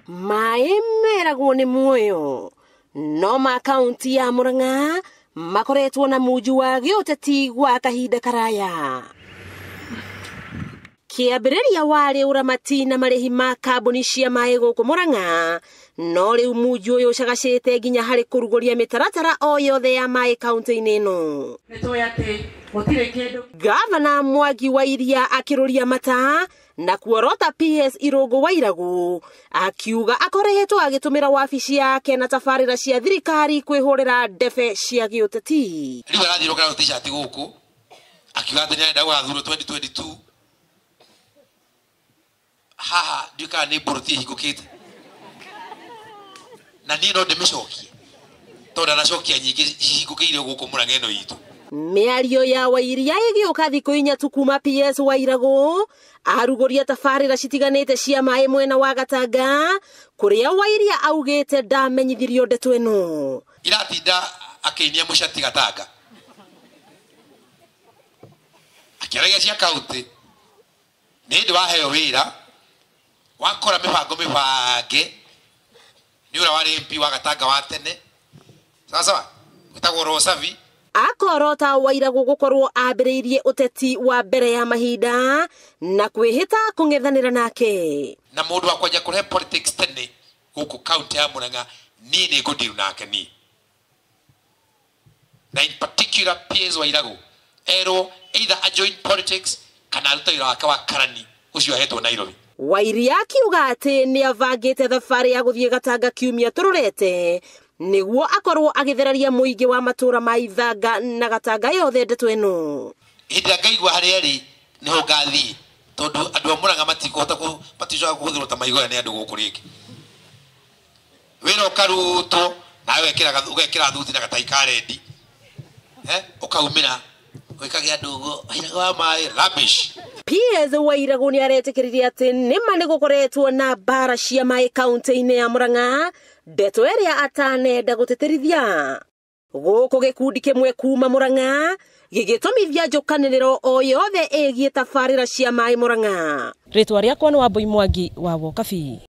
Meragwo nĩ muoyo no ma kaunti ya Murang'a makoretwo na muju wa giuteti gwa kahinda karaya. Kiambĩrĩria warĩ ũramati na marĩhi ma kambuni cia maĩ gũkũ Murang'a, no rĩu muju ũyũ ũcagacĩte nginya harĩ kũrugũria mĩtaratara o yothe ya maĩ kaunti-inĩ ĩno. Gavana Mwangi wa Iria akĩrũria mata na kuorota PS Irũngũ Wairagũ akiuga akoretwo agĩtũmĩra wabici yake na tabarĩra cia thirikari kwĩhũrĩra ndebe cia gĩũteti. Rĩu arathirũka na t-shirt gũkũ akiuga atĩ nĩarenda gũgathurwo 2022. Haha ndika nĩ mboroti hingũkĩte na niĩ no ndĩmĩcokie tondũ ndanacokia nyingĩ hingũkĩire gũkũ Murang'a ĩno itũ. Mĩario ya Wairia ĩgĩũka thikũ inya tu kuma PS Wairagũ arugũria tabarĩra citiganĩte cia maĩ mwena wa Gatanga, kũrĩa Wairia augĩte ndamenyithirio ndeto ĩno. Iratinda akĩinia mũcati Gatanga akĩaragia cia kaunti nĩ hĩndĩ waheo wĩra wakora mĩbango mĩbange nĩ ũrĩa warĩ MP wa Gatanga wa tene sawa wĩtagwo Rosavi. Akorota Wairagũ gũkorwo ambĩrĩirie ũteti wa mbere ya mahinda na kwĩhĩta kũng'ethanĩra nake. Na mũndũ wa kwanja kũrehe politics tene gũkũ kaunti ya Murang'a niĩ nĩ ngũndiru nake niĩ. Na in particular PS Wairagũ erwo either a join politics kana aruta wĩra wake wa karani ũcio ahetwo Nairobi. Wairia akiuga atĩ nĩ avangĩte thabarĩ ya gũthiĩ Gatanga kiumia tũrorete nĩguo akorwo agĩtheraria mũingĩ wa matũra ma Ithanga na Gatanga yothe ndeto ĩno. Hĩndĩ ngaigua harĩa rĩ nĩho ngathiĩ tondũ andũ a Murang'a matikũhota kũhũthĩrwo ta maigoya nĩ andũ gũkũ rĩngĩ. Wĩra ũkarutwo nawe ũgekĩra thuti na gatai ka rendi ũkaumĩra wĩkage andũ ũguo Wairagũ wa maĩ rubbish. PS Wairagũ nĩ aretĩkĩrire atĩ nĩma nĩ gũkoretwo na mbara cia maĩ kaunti-inĩ ya Murang'a, ndeto ĩrĩa atanenda gũtĩtĩrithia. Gũkũ gĩkundi kĩmwe kuma Murang'a gĩgĩtũmithia njũkanĩrĩro o yothe ĩgiĩ tabarĩra cia maĩ Murang'a. Rĩtwa rĩakwa nĩ Wambui Mwangi wa Wokabi.